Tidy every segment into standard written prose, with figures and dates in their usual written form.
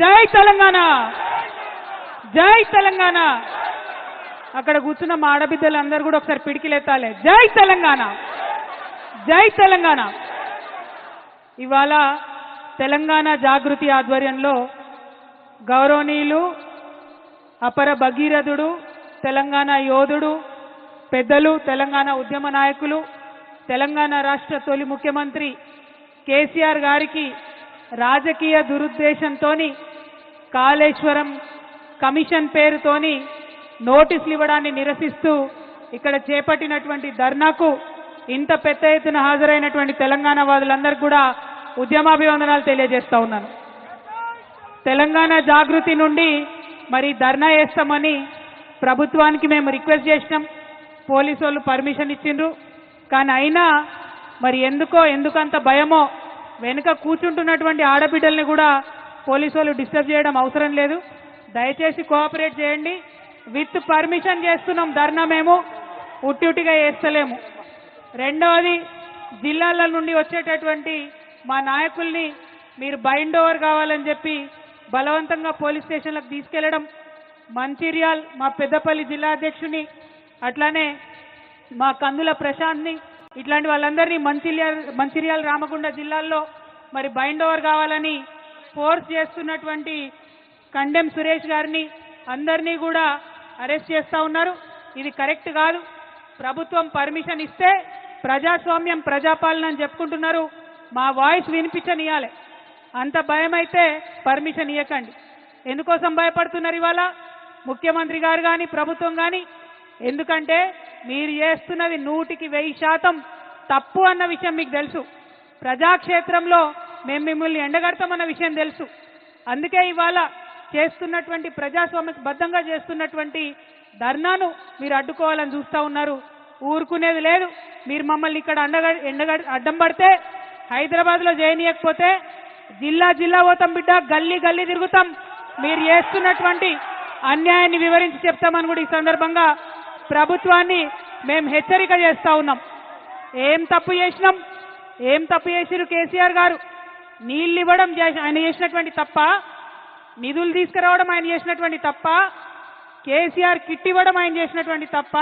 జై తెలంగాణ, జై తెలంగాణ. అక్కడ కూర్చున్న మా ఆడబిడ్డలందరూ కూడా ఒకసారి పిడికిలెత్తాలి. జై తెలంగాణ, జై తెలంగాణ. ఇవాళ తెలంగాణ జాగృతి ఆధ్వర్యంలో గౌరవనీయులు అపర భగీరథుడు, తెలంగాణ యోధుడు, పెద్దలు, తెలంగాణ ఉద్యమ నాయకులు, తెలంగాణ రాష్ట్ర తొలి ముఖ్యమంత్రి కేసీఆర్ గారికి రాజకీయ దురుద్దేశంతోని కాళేశ్వరం కమిషన్ పేరుతోని నోటీసులు ఇవ్వడాన్ని నిరసిస్తూ ఇక్కడ చేపట్టినటువంటి ధర్నాకు ఇంత పెద్ద ఎత్తున హాజరైనటువంటి తెలంగాణ వాదులందరికీ కూడా ఉద్యమాభివందనాలు తెలియజేస్తా ఉన్నాను. తెలంగాణ జాగృతి నుండి మరి ధర్నా చేస్తామని ప్రభుత్వానికి మేము రిక్వెస్ట్ చేసినాం. పోలీసు వాళ్ళు పర్మిషన్ ఇచ్చిండ్రు. కానీ అయినా మరి ఎందుకంత భయమో వెనుక కూర్చుంటున్నటువంటి ఆడబిడ్డల్ని కూడా పోలీసు వాళ్ళు డిస్టర్బ్ చేయడం అవసరం లేదు. దయచేసి కోఆపరేట్ చేయండి. విత్ పర్మిషన్ చేస్తున్నాం ధర్నా, మేము ఉట్టిగా చేస్తలేము. రెండవది, జిల్లాల నుండి వచ్చేటటువంటి మా నాయకుల్ని మీరు బైండ్ ఓవర్ కావాలని చెప్పి బలవంతంగా పోలీస్ స్టేషన్లకు తీసుకెళ్లడం, మంచిర్యాల్ మా పెద్దపల్లి జిల్లా అధ్యక్షుని, అట్లానే మా కందుల ప్రశాంత్ని, ఇట్లాంటి వాళ్ళందరినీ మంచిర్యాల రామగుండ జిల్లాల్లో మరి బైండ్ ఓవర్ కావాలని ఫోర్స్ చేస్తున్నటువంటి కండెం సురేష్ గారిని అందరినీ కూడా అరెస్ట్ చేస్తూ ఉన్నారు. ఇది కరెక్ట్ కాదు. ప్రభుత్వం పర్మిషన్ ఇస్తే ప్రజాస్వామ్యం, ప్రజాపాలన అని చెప్పుకుంటున్నారు. మా వాయిస్ వినిపించనియాలి. అంత భయం అయితే పర్మిషన్ ఇవ్వకండి. ఎందుకోసం భయపడుతున్నారు ఇవాళ ముఖ్యమంత్రి గారు కానీ ప్రభుత్వం కానీ? ఎందుకంటే మీరు చేస్తున్నది 100% తప్పు అన్న విషయం మీకు తెలుసు. ప్రజాక్షేత్రంలో మేము మిమ్మల్ని ఎండగడతామన్న విషయం తెలుసు. అందుకే ఇవాళ చేస్తున్నటువంటి ప్రజాస్వామ్యబద్ధంగా చేస్తున్నటువంటి ధర్నాను మీరు అడ్డుకోవాలని చూస్తూ ఉన్నారు. ఊరుకునేది లేదు. మీరు మమ్మల్ని ఇక్కడ అడ్డం పడితే, హైదరాబాద్లో చేయనీయకపోతే జిల్లా జిల్లా పోతాం బిడ్డ, గల్లీ గల్లీ తిరుగుతాం. మీరు చేస్తున్నటువంటి అన్యాయాన్ని వివరించి చెప్తామని కూడా ఈ సందర్భంగా ప్రభుత్వాన్ని మేము హెచ్చరిక చేస్తా ఉన్నాం. ఏం తప్పు చేసినాం? ఏం తప్పు చేసిరు కేసీఆర్ గారు? నీళ్ళు ఇవ్వడం ఆయన చేసినటువంటి తప్ప? నిధులు తీసుకురావడం ఆయన చేసినటువంటి తప్ప? కేసీఆర్ కిట్ ఇవ్వడం ఆయన చేసినటువంటి తప్ప?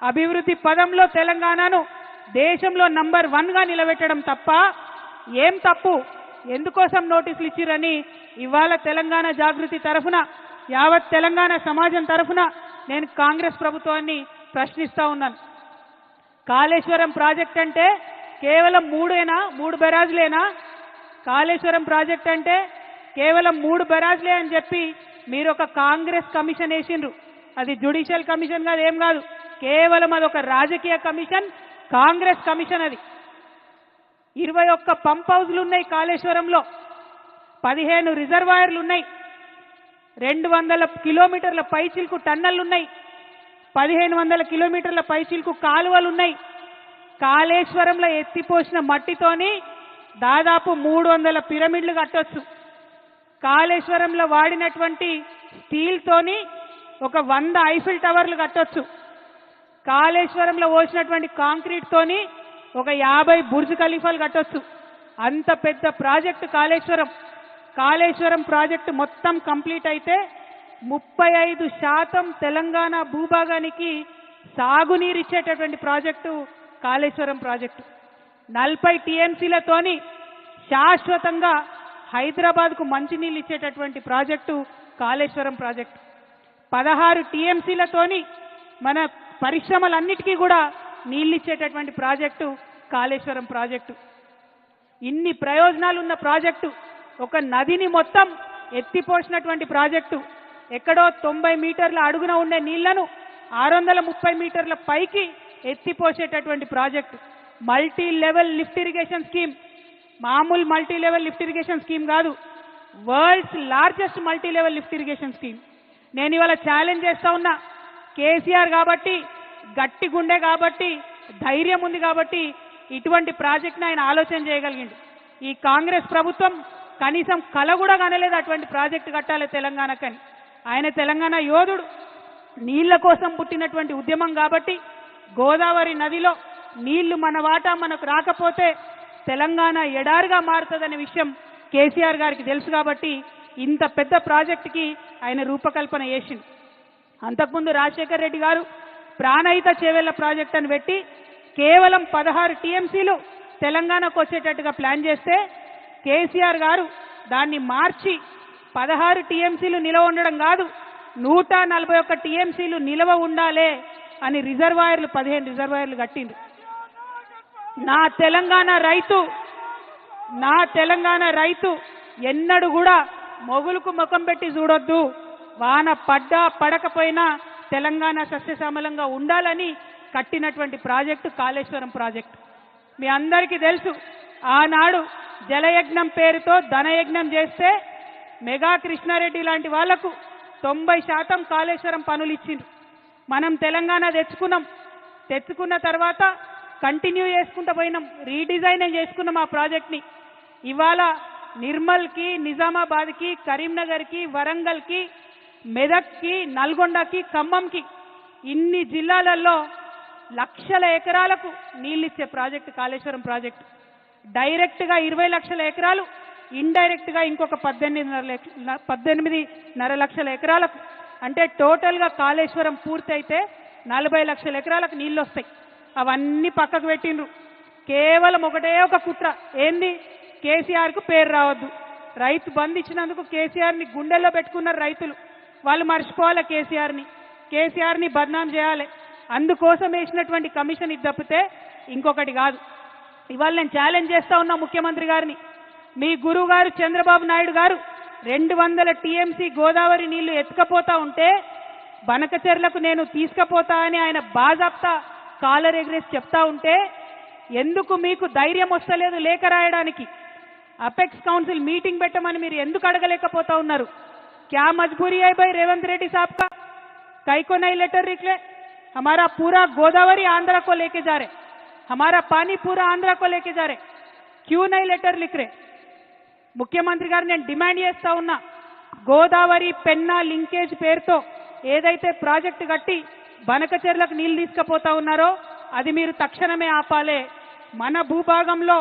అభివృద్ధి పదంలో తెలంగాణను దేశంలో నంబర్ 1గా నిలబెట్టడం తప్ప? ఏం తప్పు? ఎందుకోసం నోటీసులు ఇచ్చిరని ఇవాళ తెలంగాణ జాగృతి తరఫున, యావత్ తెలంగాణ సమాజం తరఫున నేను కాంగ్రెస్ ప్రభుత్వాన్ని ప్రశ్నిస్తా ఉన్నాను. కాళేశ్వరం ప్రాజెక్ట్ అంటే కేవలం 3 బెరాజులేనా? కాళేశ్వరం ప్రాజెక్ట్ అంటే కేవలం 3 బెరాజులే అని చెప్పి మీరు ఒక కాంగ్రెస్ కమిషన్ వేసిండ్రు. అది జ్యుడిషియల్ కమిషన్ కాదు, ఏం కాదు. కేవలం అదొక రాజకీయ కమిషన్, కాంగ్రెస్ కమిషన్. అది 21 పంప్ హౌజ్లు ఉన్నాయి కాళేశ్వరంలో, 15 రిజర్వాయర్లు ఉన్నాయి, 200 కిలోమీటర్ల పైచిల్కు టన్నెల్లు ఉన్నాయి, 1500 కిలోమీటర్ల పైచిల్కు కాలువలు ఉన్నాయి. కాళేశ్వరంలో ఎత్తిపోసిన మట్టితోని దాదాపు 300 పిరమిడ్లు కట్టొచ్చు. కాళేశ్వరంలో వాడినటువంటి స్టీల్తోని ఒక 100 ఐఫిల్ టవర్లు కట్టొచ్చు. కాళేశ్వరంలో పోసినటువంటి కాంక్రీట్ తోని ఒక 50 బుర్జ్ ఖలీఫాలు కట్టొచ్చు. అంత పెద్ద ప్రాజెక్టు కాళేశ్వరం. కాళేశ్వరం ప్రాజెక్టు మొత్తం కంప్లీట్ అయితే 35% తెలంగాణ భూభాగానికి సాగునీరు ఇచ్చేటటువంటి ప్రాజెక్టు కాళేశ్వరం ప్రాజెక్టు. 40 టీఎంసీలతోని శాశ్వతంగా హైదరాబాద్కు మంచినీళ్ళు ఇచ్చేటటువంటి ప్రాజెక్టు కాళేశ్వరం ప్రాజెక్టు. 16 టీఎంసీలతోని మన పరిశ్రమలన్నిటికీ కూడా నీళ్ళు ఇచ్చేటటువంటి ప్రాజెక్టు కాళేశ్వరం ప్రాజెక్టు. ఇన్ని ప్రయోజనాలు ఉన్న ప్రాజెక్టు, ఒక నదిని మొత్తం ఎత్తిపోసినటువంటి ప్రాజెక్టు, ఎక్కడో 90 మీటర్ల అడుగున ఉండే నీళ్లను 630 మీటర్ల పైకి ఎత్తిపోసేటటువంటి ప్రాజెక్టు. Multi level lift irrigation scheme, మామూలు multi level lift irrigation scheme కాదు, world's largest multi level lift irrigation scheme. నేను ఇవాళ ఛాలెంజ్ చేస్తా ఉన్నా. కేసీఆర్ కాబట్టి, గట్టి గుండె కాబట్టి, ధైర్యం ఉంది కాబట్టి ఇటువంటి ప్రాజెక్ట్ని ఆయన ఆలోచన చేయగలిగింది. ఈ కాంగ్రెస్ ప్రభుత్వం కనీసం కల కూడా కనలేదు అటువంటి ప్రాజెక్టు కట్టాలి తెలంగాణకని. ఆయన తెలంగాణ యోధుడు, నీళ్ల కోసం పుట్టినటువంటి ఉద్యమం కాబట్టి గోదావరి నదిలో నీళ్లు మన వాటా మనకు రాకపోతే తెలంగాణ ఎడారిగా మారుతుందనే విషయం కేసీఆర్ గారికి తెలుసు కాబట్టి ఇంత పెద్ద ప్రాజెక్టుకి ఆయన రూపకల్పన చేసిండు. అంతకుముందు రాజశేఖర్ రెడ్డి గారు ప్రాణహిత చేవెళ్ల ప్రాజెక్ట్ అని పెట్టి కేవలం 16 టీఎంసీలు తెలంగాణకు వచ్చేటట్టుగా ప్లాన్ చేస్తే కేసీఆర్ గారు దాన్ని మార్చి 16 టీఎంసీలు నిలవ ఉండడం కాదు 141 టీఎంసీలు నిలవ ఉండాలే అని రిజర్వాయర్లు 15 రిజర్వాయర్లు కట్టిండ్రు. నా తెలంగాణ రైతు ఎన్నడూ కూడా మొగులకు ముఖం పెట్టి చూడొద్దు, వాన పడ్డా పడకపోయినా తెలంగాణ సస్యశ్యామలంగా ఉండాలని కట్టినటువంటి ప్రాజెక్టు కాళేశ్వరం ప్రాజెక్టు. మీ అందరికీ తెలుసు, ఆనాడు జలయజ్ఞం పేరుతో ధనయజ్ఞం చేస్తే మెగా కృష్ణారెడ్డి లాంటి వాళ్లకు 90% కాళేశ్వరం పనులు ఇచ్చిండ్రు. మనం తెలంగాణ తెచ్చుకున్న తర్వాత కంటిన్యూ చేసుకుంటూ పోయినాం, రీడిజైన్ చేసుకున్నాం ఆ ప్రాజెక్ట్ని. ఇవాళ నిర్మల్కి, నిజామాబాద్కి, కరీంనగర్కి, వరంగల్కి, మెదక్కి, నల్గొండకి, ఖమ్మంకి ఇన్ని జిల్లాలలో లక్షల ఎకరాలకు నీళ్ళిచ్చే ప్రాజెక్టు కాళేశ్వరం ప్రాజెక్టు. డైరెక్ట్గా 20 లక్షల ఎకరాలు, ఇండైరెక్ట్గా ఇంకొక 18.5 లక్షల ఎకరాలకు, అంటే టోటల్గా కాళేశ్వరం పూర్తయితే 40 లక్షల ఎకరాలకు నీళ్ళు వస్తాయి. అవన్నీ పక్కకు పెట్టిండ్రు. కేవలం ఒకటే ఒక కుట్ర, ఏంది? కేసీఆర్కు పేరు రావద్దు. రైతు బంధు ఇచ్చినందుకు కేసీఆర్ని గుండెల్లో పెట్టుకున్నారు రైతులు. వాళ్ళు మర్చిపోవాలి కేసీఆర్ని బద్నాం చేయాలి. అందుకోసం వేసినటువంటి కమిషన్ ఇది తప్పితే ఇంకొకటి కాదు. ఇవాళ నేను ఛాలెంజ్ చేస్తా ఉన్నా ముఖ్యమంత్రి గారిని. మీ గురువు గారు చంద్రబాబు నాయుడు గారు 200 టీఎంసీ గోదావరి నీళ్లు ఎత్తుకపోతా ఉంటే బనకచెర్లకు నేను తీసుకుపోతా అని ఆయన బాజాప్తా కాలర్ ఎగ్రేసి చెప్తా ఉంటే ఎందుకు మీకు ధైర్యం వస్తలేదు లేఖ రాయడానికి? అపెక్స్ కౌన్సిల్ మీటింగ్ పెట్టమని మీరు ఎందుకు అడగలేకపోతా ఉన్నారు? क्या मजबूरी है भाई रेवंत रेड्डी साहब का? कई को नहीं लेटर निकले? हमारा पूरा गोदावरी आंध्रा को लेके जा रहे, हमारा पानी पूरा आंध्रा को लेके जा रहे, क्यों नहीं लेटर लिख रहे? ముఖ్యమంత్రి గారు నేను డిమాండ్ చేస్తా ఉన్నా, గోదావరి పెన్నా లింకేజ్ పేరుతో ఏదైతే ప్రాజెక్టు కట్టి బనకచెర్లకు నీళ్లు తీసుకుపోతా ఉన్నారో అది మీరు తక్షణమే ఆపాలే. మన భూభాగంలో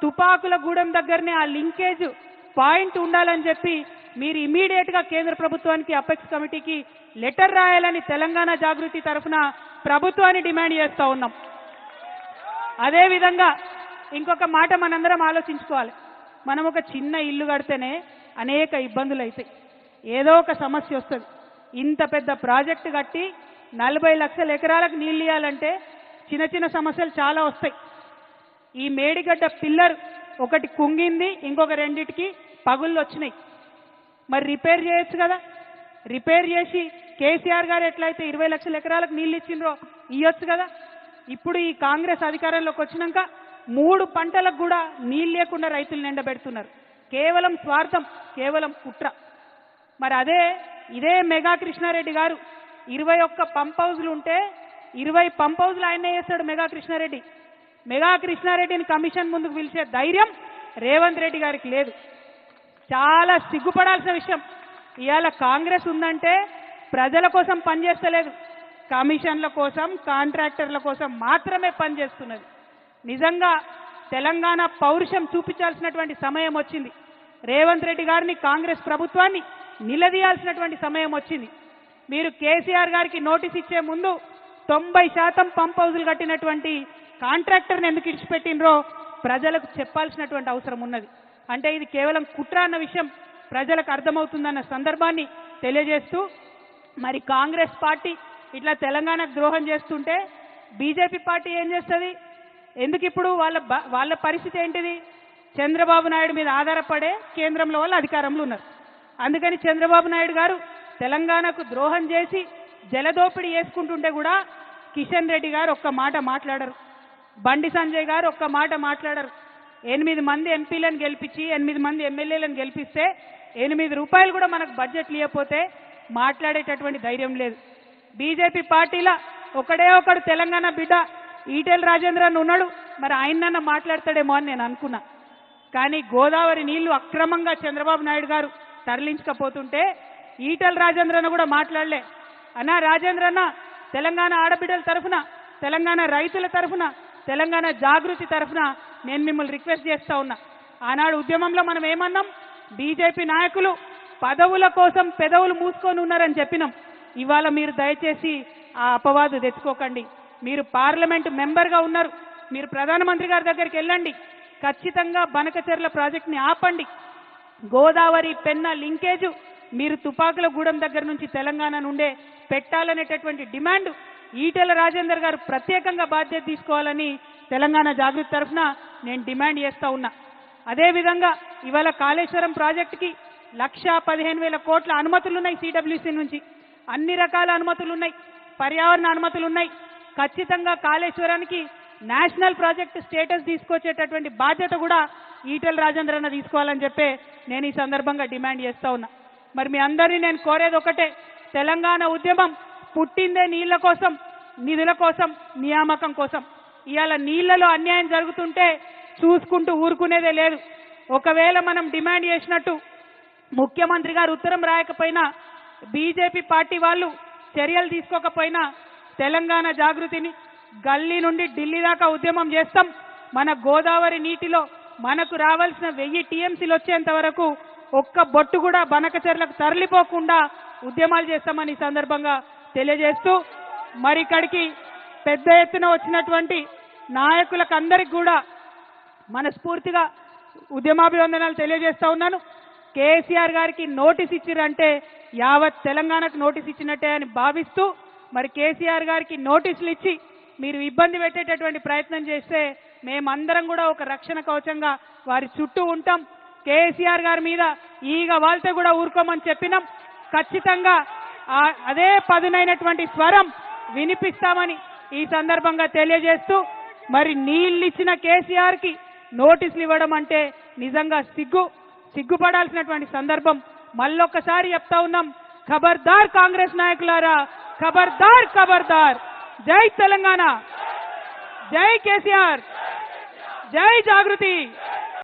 తుపాకుల గూడెం దగ్గరనే ఆ లింకేజ్ పాయింట్ ఉండాలని చెప్పి మీరు ఇమీడియట్ గా కేంద్ర ప్రభుత్వానికి అపెక్స్ కమిటీకి లెటర్ రాయాలని తెలంగాణ జాగృతి తరఫున ప్రభుత్వాన్ని డిమాండ్ చేస్తా ఉన్నాం. అదే విధంగా ఇంకొక మాట మనందరం ఆలోచించుకోవాలి. మనం ఒక చిన్న ఇల్లు కడితేనే అనేక ఇబ్బందులు అవుతాయి, ఏదో ఒక సమస్య వస్తుంది. ఇంత పెద్ద ప్రాజెక్టు కట్టి 40 లక్షల ఎకరాలకు నీళ్ళు ఇవ్వాలంటే చిన్న చిన్న సమస్యలు చాలా వస్తాయి. ఈ మేడిగడ్డ పిల్లర్ ఒకటి కుంగింది, ఇంకొక రెండిటికి పగుళ్ళు వచ్చినాయి. మరి రిపేర్ చేయొచ్చు కదా? రిపేర్ చేసి కేసీఆర్ గారు ఎట్లయితే 20 లక్షల ఎకరాలకు నీళ్ళు ఇచ్చిండ్రో ఇవ్వచ్చు కదా? ఇప్పుడు ఈ కాంగ్రెస్ అధికారంలోకి వచ్చినాక 3 పంటలకు కూడా నీళ్ళు లేకుండా రైతులు నిండబెడుతున్నారు. కేవలం స్వార్థం, కేవలం కుట్ర. మరి ఇదే మెగా కృష్ణారెడ్డి గారు 21 పంప్ హౌజులు ఉంటే 20 పంప్ హౌజులు ఆయనే చేస్తాడు మెగా కృష్ణారెడ్డి. మెగా కృష్ణారెడ్డిని కమిషన్ ముందుకు పిలిచే ధైర్యం రేవంత్ రెడ్డి గారికి లేదు. చాలా సిగ్గుపడాల్సిన విషయం. ఇవాళ కాంగ్రెస్ ఉందంటే ప్రజల కోసం పనిచేస్తలేదు, కమిషన్ల కోసం, కాంట్రాక్టర్ల కోసం మాత్రమే పనిచేస్తున్నది. నిజంగా తెలంగాణ పౌరుషం చూపించాల్సినటువంటి సమయం వచ్చింది. రేవంత్ రెడ్డి గారిని, కాంగ్రెస్ ప్రభుత్వాన్ని నిలదీయాల్సినటువంటి సమయం వచ్చింది. మీరు కేసీఆర్ గారికి నోటీస్ ఇచ్చే ముందు 90% పంప్ హౌజులు కట్టినటువంటి కాంట్రాక్టర్ని ఎందుకు ఇడిచిపెట్టినరో ప్రజలకు చెప్పాల్సినటువంటి అవసరం ఉన్నది. అంటే ఇది కేవలం కుట్ర అన్న విషయం ప్రజలకు అర్థమవుతుందన్న సందర్భాన్ని తెలియజేస్తూ, మరి కాంగ్రెస్ పార్టీ ఇట్లా తెలంగాణకు ద్రోహం చేస్తుంటే బీజేపీ పార్టీ ఏం చేస్తుంది? ఎందుకు ఇప్పుడు వాళ్ళ పరిస్థితి ఏంటిది? చంద్రబాబు నాయుడు మీద ఆధారపడే కేంద్రంలో వాళ్ళు అధికారంలో ఉన్నారు. అందుకని చంద్రబాబు నాయుడు గారు తెలంగాణకు ద్రోహం చేసి జలదోపిడీ చేసుకుంటుంటే కూడా కిషన్ రెడ్డి గారు ఒక్క మాట మాట్లాడరు, బండి సంజయ్ గారు ఒక్క మాట మాట్లాడరు. 8 మంది ఎంపీలను గెలిపించి 8 మంది ఎమ్మెల్యేలను గెలిపిస్తే 8 రూపాయలు కూడా మనకు బడ్జెట్లు ఇవ్వకపోతే మాట్లాడేటటువంటి ధైర్యం లేదు. బీజేపీ పార్టీలో ఒకడే ఒకడు తెలంగాణ బిడ్డ ఈటెల రాజేంద్రన్ ఉన్నాడు, మరి ఆయనన్నా మాట్లాడతాడేమో అని నేను అనుకున్నా. కానీ గోదావరి నీళ్లు అక్రమంగా చంద్రబాబు నాయుడు గారు తరలించకపోతుంటే ఈటెల రాజేంద్రన్న కూడా మాట్లాడలే. అన్నా రాజేంద్రన్న, తెలంగాణ ఆడబిడ్డల తరఫున, తెలంగాణ రైతుల తరఫున, తెలంగాణ జాగృతి తరఫున నేను మిమ్మల్ని రిక్వెస్ట్ చేస్తా ఉన్నా. ఆనాడు ఉద్యమంలో మనం ఏమన్నాం? బీజేపీ నాయకులు పదవుల కోసం పెదవులు మూసుకొని ఉన్నారని చెప్పినాం. ఇవాళ మీరు దయచేసి ఆ అపవాదు తెచ్చుకోకండి. మీరు పార్లమెంటు మెంబర్గా ఉన్నారు, మీరు ప్రధానమంత్రి గారి దగ్గరికి వెళ్ళండి, ఖచ్చితంగా బనకచెర్ల ప్రాజెక్ట్ని ఆపండి. గోదావరి పెన్నా లింకేజ్ మీరు తుపాకుల గూడెం దగ్గర నుంచి తెలంగాణ నుండే పెట్టాలనేటటువంటి డిమాండ్ ఈటెల రాజేందర్ గారు ప్రత్యేకంగా బాధ్యత తీసుకోవాలని తెలంగాణ జాగృతి తరఫున నేను డిమాండ్ చేస్తా ఉన్నా. అదేవిధంగా ఇవాళ కాళేశ్వరం ప్రాజెక్టుకి 1,15,000 కోట్ల అనుమతులు ఉన్నాయి. సిడబ్ల్యూసీ నుంచి అన్ని రకాల అనుమతులు ఉన్నాయి, పర్యావరణ అనుమతులు ఉన్నాయి. ఖచ్చితంగా కాళేశ్వరానికి నేషనల్ ప్రాజెక్ట్ స్టేటస్ తీసుకొచ్చేటటువంటి బాధ్యత కూడా ఈటెల రాజేందర్ అన్న తీసుకోవాలని చెప్పే నేను ఈ సందర్భంగా డిమాండ్ చేస్తా ఉన్నా. మరి మీ అందరినీ నేను కోరేది ఒకటే, తెలంగాణ ఉద్యమం పుట్టిందే నీళ్ల కోసం, నిధుల కోసం, నియామకం కోసం. ఇవాళ నీళ్లలో అన్యాయం జరుగుతుంటే చూసుకుంటూ ఊరుకునేదే లేదు. ఒకవేళ మనం డిమాండ్ చేసినట్టు ముఖ్యమంత్రి గారు ఉత్తరం రాయకపోయినా, బీజేపీ పార్టీ వాళ్ళు చర్యలు తీసుకోకపోయినా తెలంగాణ జాగృతిని గల్లీ నుండి ఢిల్లీ దాకా ఉద్యమం చేస్తాం. మన గోదావరి నీటిలో మనకు రావాల్సిన 1000 టీఎంసీలు వచ్చేంత వరకు ఒక్క బొట్టు కూడా బనకచెర్లకు తరలిపోకుండా ఉద్యమాలు చేస్తామని ఈ సందర్భంగా తెలియజేస్తూ, మరి ఇక్కడికి పెద్ద ఎత్తున వచ్చినటువంటి నాయకులకు అందరికి కూడా మనస్ఫూర్తిగా ఉద్యమాభివందనాలు తెలియజేస్తా ఉన్నాను. కేసీఆర్ గారికి నోటీస్ ఇచ్చిరంటే యావత్ తెలంగాణకు నోటీస్ ఇచ్చినట్టే అని భావిస్తూ, మరి కేసీఆర్ గారికి నోటీసులు ఇచ్చి మీరు ఇబ్బంది పెట్టేటటువంటి ప్రయత్నం చేస్తే మేమందరం కూడా ఒక రక్షణ కవచంగా వారి చుట్టూ ఉంటాం. కేసీఆర్ గారి మీద ఈగ వాళ్తే కూడా ఊరుకోమని చెప్పినాం. ఖచ్చితంగా అదే పదునైనటువంటి స్వరం వినిపిస్తామని ఈ సందర్భంగా తెలియజేస్తూ, మరి నీళ్ళిచ్చిన కేసీఆర్కి నోటీసులు ఇవ్వడం అంటే నిజంగా సిగ్గుపడాల్సినటువంటి సందర్భం. మళ్ళొక్కసారి చెప్తా ఉన్నాం, ఖబర్దార్ కాంగ్రెస్ నాయకులారా, ఖబర్దార్ ఖబర్దార్. జై తెలంగాణ, జై కేసీఆర్, జై జాగృతి.